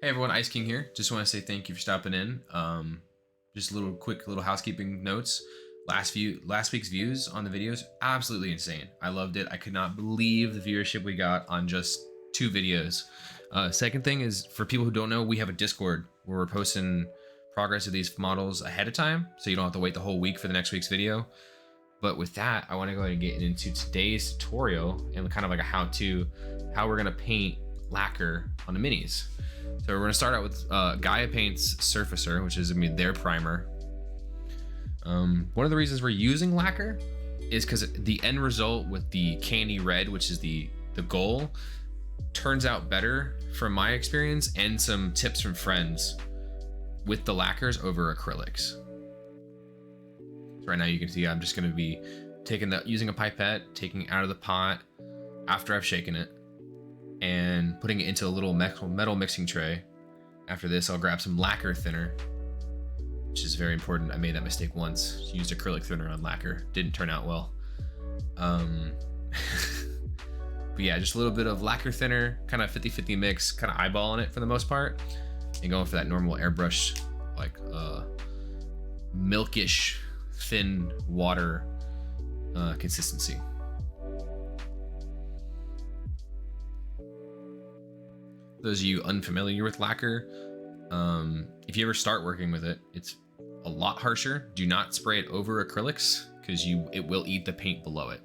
Hey everyone, Ice King here. Just want to say thank you for stopping in. Just a quick housekeeping notes. Last week's views on the videos, absolutely insane. I loved it. I could not believe the viewership we got on just 2 videos. Second thing is, for people who don't know, we have a Discord where we're posting progress of these models ahead of time, so you don't have to wait the whole week for the next week's video. But with that, I want to go ahead and get into today's tutorial and kind of like a how-to, how we're gonna paint lacquer on the minis. So we're gonna start out with Gaia Paint's Surfacer, which is gonna be their primer. One of the reasons we're using lacquer is because the end result with the candy red, which is the goal, turns out better from my experience and some tips from friends with the lacquers over acrylics. So right now you can see I'm just gonna be using a pipette, taking it out of the pot after I've shaken it, and putting it into a little metal mixing tray. After this, I'll grab some lacquer thinner, which is very important. I made that mistake once. Used acrylic thinner on lacquer. Didn't turn out well. But yeah, just a little bit of lacquer thinner, kind of 50-50 mix, kind of eyeballing it for the most part, and going for that normal airbrush, like milkish, thin water consistency. Those of you unfamiliar with lacquer, if you ever start working with it, it's a lot harsher. Do not spray it over acrylics because it will eat the paint below it,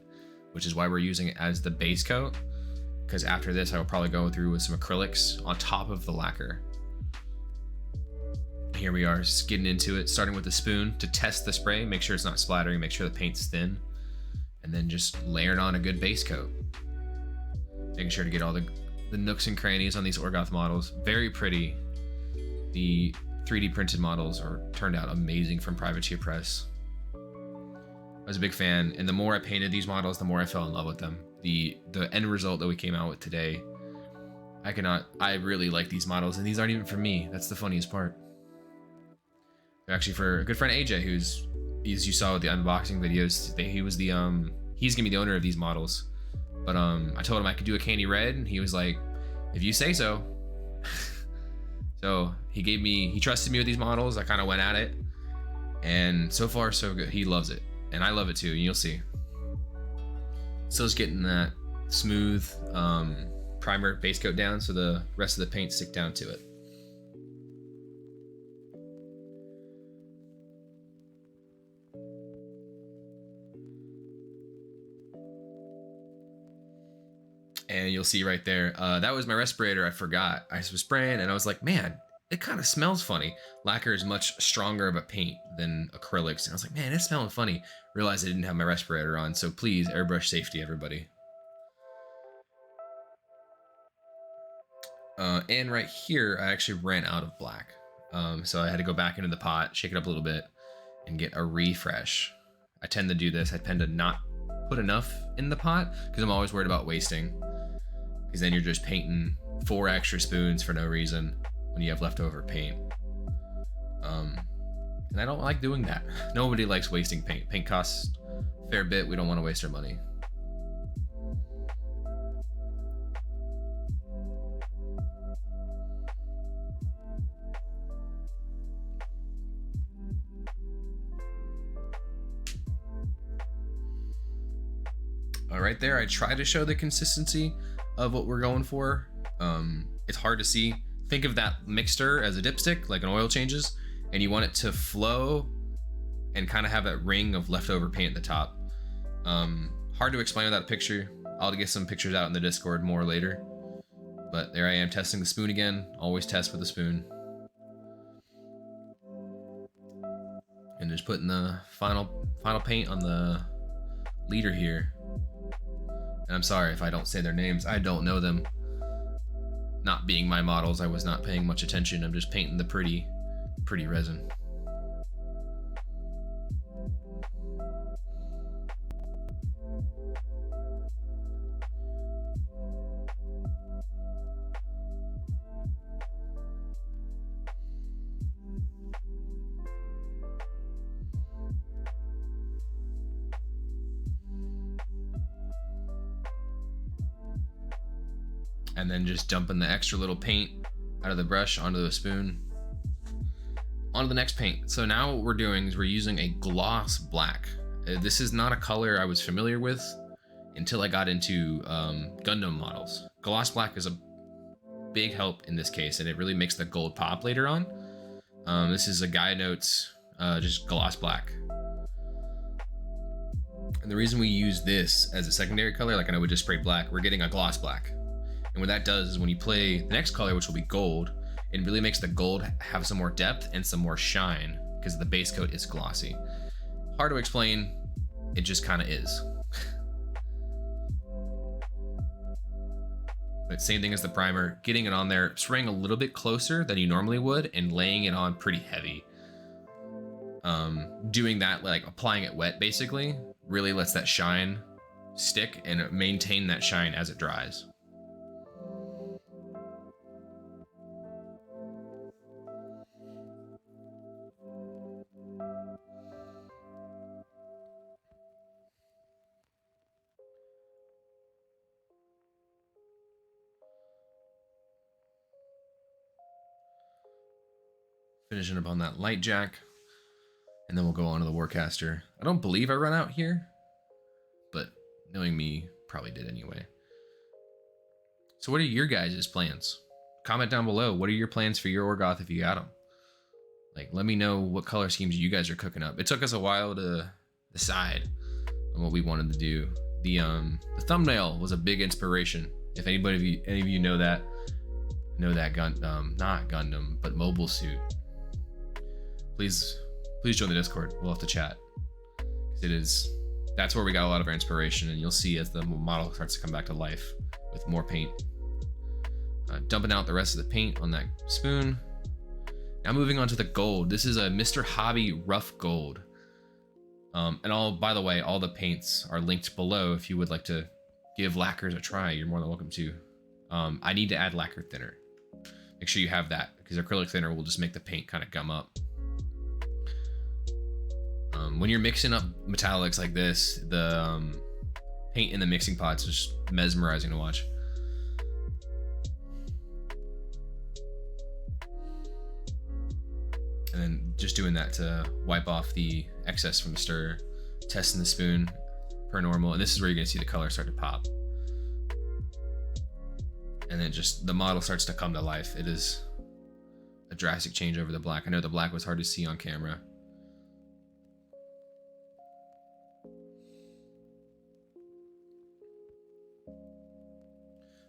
which is why we're using it as the base coat. Because after this, I will probably go through with some acrylics on top of the lacquer. Here we are, just getting into it, starting with the spoon to test the spray, make sure it's not splattering, make sure the paint's thin, and then just layering on a good base coat. Making sure to get all the nooks and crannies on these orgoth models. Very pretty. The 3D printed models turned out amazing from Privateer Press. I was a big fan, and the more I painted these models, the more I fell in love with them. The end result that we came out with today, I really like these models, and these aren't even for me. That's the funniest part. They're actually for a good friend AJ, who's, as you saw with the unboxing videos, he's gonna be the owner of these models. But I told him I could do a candy red, and he was like, if you say so. So he trusted me with these models. I kind of went at it, and so far so good. He loves it, and I love it too, and you'll see. Still just getting that smooth primer base coat down so the rest of the paint stick down to it. And you'll see right there, that was my respirator. I forgot. I was spraying and I was like, man, it kind of smells funny. Lacquer is much stronger of a paint than acrylics. And I was like, man, it's smelling funny. Realized I didn't have my respirator on. So please, airbrush safety, everybody. And right here, I actually ran out of black. So I had to go back into the pot, shake it up a little bit, and get a refresh. I tend to do this. I tend to not put enough in the pot because I'm always worried about wasting. Because then you're just painting 4 extra spoons for no reason when you have leftover paint. And I don't like doing that. Nobody likes wasting paint. Paint costs a fair bit. We don't want to waste our money. Right there, I try to show the consistency of what we're going for. It's hard to see. Think of that mixture as a dipstick, like an oil changes, and you want it to flow and kind of have that ring of leftover paint at the top. Hard to explain without a picture. I'll get some pictures out in the Discord more later. But there I am testing the spoon again. Always test with the spoon. And just putting the final paint on the leader here. And I'm sorry if I don't say their names. I don't know them. Not being my models, I was not paying much attention. I'm just painting the pretty resin. And then just dumping the extra little paint out of the brush onto the spoon. On to the next paint. So now what we're doing is we're using a gloss black. This is not a color I was familiar with until I got into Gundam models. Gloss black is a big help in this case, and it really makes the gold pop later on. This is a Guy Notes, just gloss black. And the reason we use this as a secondary color, like I know we just sprayed black, we're getting a gloss black. And what that does is when you play the next color, which will be gold, it really makes the gold have some more depth and some more shine because the base coat is glossy. Hard to explain, it just kind of is. But same thing as the primer, getting it on there, spraying a little bit closer than you normally would and laying it on pretty heavy. Doing that, like applying it wet basically, really lets that shine stick and maintain that shine as it dries. Finishing up on that light jack, and then we'll go on to the Warcaster. I don't believe I run out here, but knowing me, probably did anyway. So what are your guys' plans? Comment down below. What are your plans for your orgoth if you got them? Like, let me know what color schemes you guys are cooking up. It took us a while to decide on what we wanted to do. The thumbnail was a big inspiration. If any of you know that not Gundam, but Mobile Suit. Please join the Discord. We'll have to chat. That's where we got a lot of our inspiration, and you'll see as the model starts to come back to life with more paint. Dumping out the rest of the paint on that spoon. Now moving on to the gold. This is a Mr. Hobby Rough Gold. And by the way, all the paints are linked below if you would like to give lacquers a try. You're more than welcome to. I need to add lacquer thinner. Make sure you have that, because acrylic thinner will just make the paint kind of gum up. When you're mixing up metallics like this, the paint in the mixing pot's just mesmerizing to watch. And then just doing that to wipe off the excess from the stir, testing the spoon per normal, and this is where you're gonna see the color start to pop. And then just the model starts to come to life. It is a drastic change over the black. I know the black was hard to see on camera.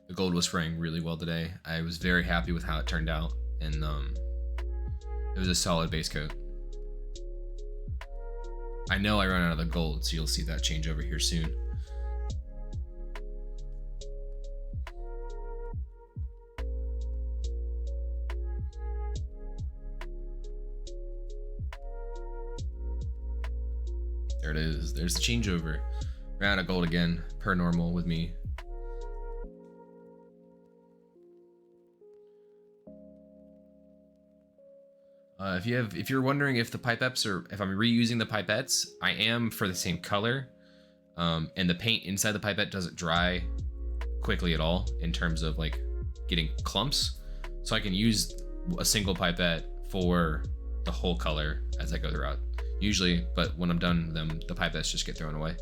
The gold was spraying really well today. I was very happy with how it turned out, and it was a solid base coat. I know I run out of the gold, so you'll see that change over here soon. There it is. There's the changeover. Ran out of gold again, per normal with me. If you're wondering if the pipettes if I'm reusing the pipettes, I am for the same color, and the paint inside the pipette doesn't dry quickly at all in terms of like getting clumps, so I can use a single pipette for the whole color as I go throughout usually, but when I'm done with them, the pipettes just get thrown away.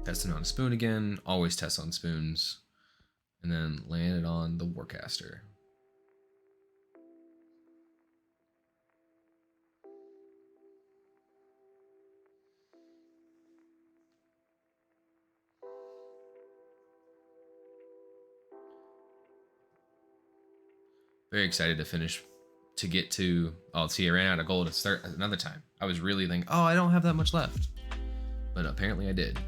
Testing on a spoon again, always test on spoons, and then laying it on the Warcaster. Very excited to finish, to get to, oh, see, I ran out of gold to start another time. I was really thinking, oh, I don't have that much left, but apparently I did.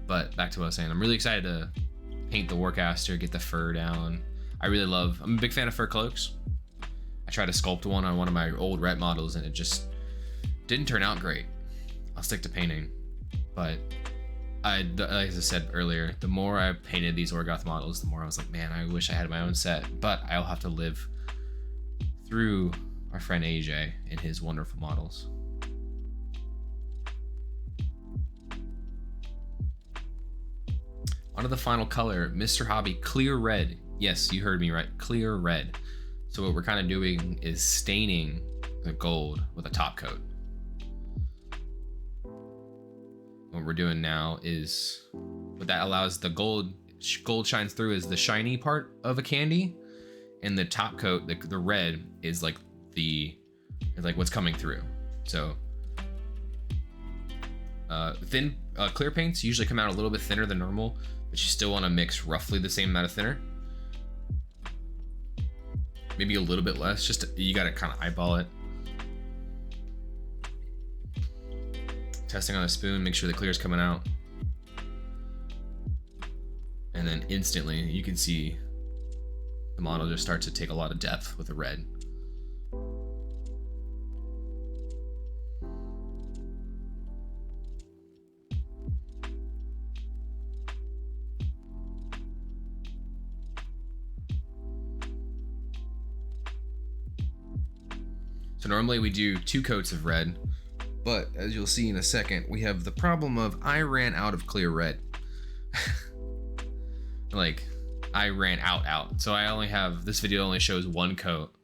But back to what I was saying, I'm really excited to paint the Warcaster, get the fur down. I'm a big fan of fur cloaks. I tried to sculpt one on one of my old Rhett models and it just didn't turn out great. I'll stick to painting. But like I said earlier, the more I painted these orgoth models, the more I was like, man, I wish I had my own set, but I'll have to live through our friend AJ and his wonderful models. On to the final color, Mr. Hobby Clear Red. Yes, you heard me right, Clear Red. So what we're kind of doing is staining the gold with a top coat. What we're doing now is, what that allows the gold shines through is the shiny part of a candy, and the top coat, the red, is like what's coming through. So thin clear paints usually come out a little bit thinner than normal, but you still want to mix roughly the same amount of thinner. Maybe a little bit less, just you got to kind of eyeball it. Testing on a spoon, make sure the clear is coming out. And then instantly you can see the model just starts to take a lot of depth with the red. So normally we do 2 coats of red, but as you'll see in a second, we have the problem of I ran out of clear red. Like, I ran out. So I only have, this video only shows 1 coat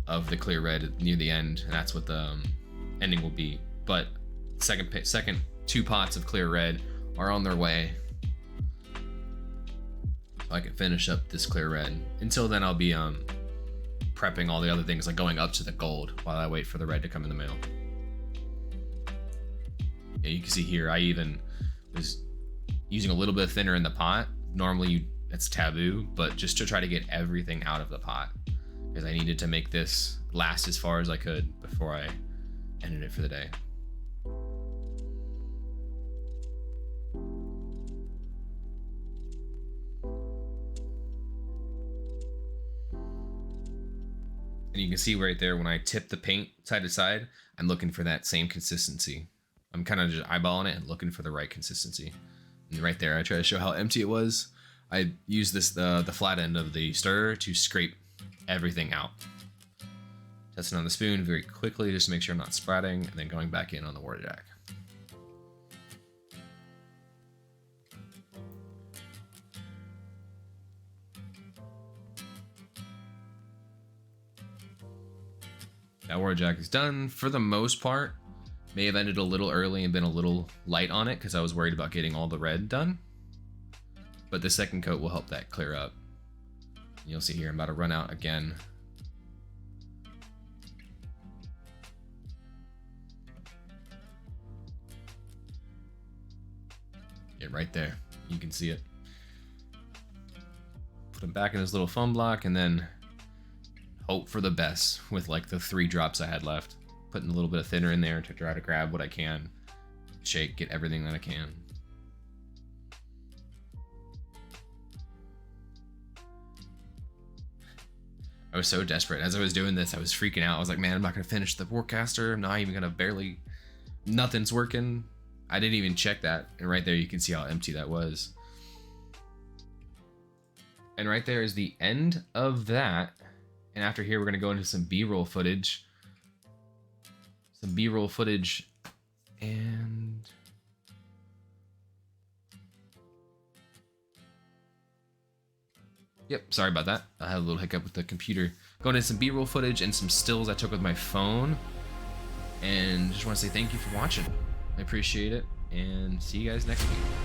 of the clear red near the end, and that's what the ending will be. But second 2 pots of clear red are on their way. So I can finish up this clear red. Until then, I'll be prepping all the other things, like going up to the gold while I wait for the red to come in the mail. Yeah, you can see here, I even was using a little bit thinner in the pot. Normally it's taboo, but just to try to get everything out of the pot, because I needed to make this last as far as I could before I ended it for the day. And you can see right there, when I tip the paint side to side, I'm looking for that same consistency. I'm kind of just eyeballing it and looking for the right consistency. And right there, I try to show how empty it was. I used this the flat end of the stirrer to scrape everything out. Testing on the spoon very quickly just to make sure I'm not splatting, and then going back in on the water jack. That water jack is done for the most part. May have ended a little early and been a little light on it because I was worried about getting all the red done. But the second coat will help that clear up. You'll see here, I'm about to run out again. Yeah, right there. You can see it. Put them back in this little foam block and then hope for the best with like the 3 drops I had left. Putting a little bit of thinner in there to try to grab what I can. Shake, get everything that I can. I was so desperate. As I was doing this, I was freaking out. I was like, man, I'm not gonna finish the forecaster. I'm not even gonna nothing's working. I didn't even check that. And right there, you can see how empty that was. And right there is the end of that. And after here, we're gonna go into some B-roll footage. Some B-roll footage, and yep, sorry about that. I had a little hiccup with the computer. Going into some B-roll footage and some stills I took with my phone. And just want to say thank you for watching. I appreciate it, and see you guys next week.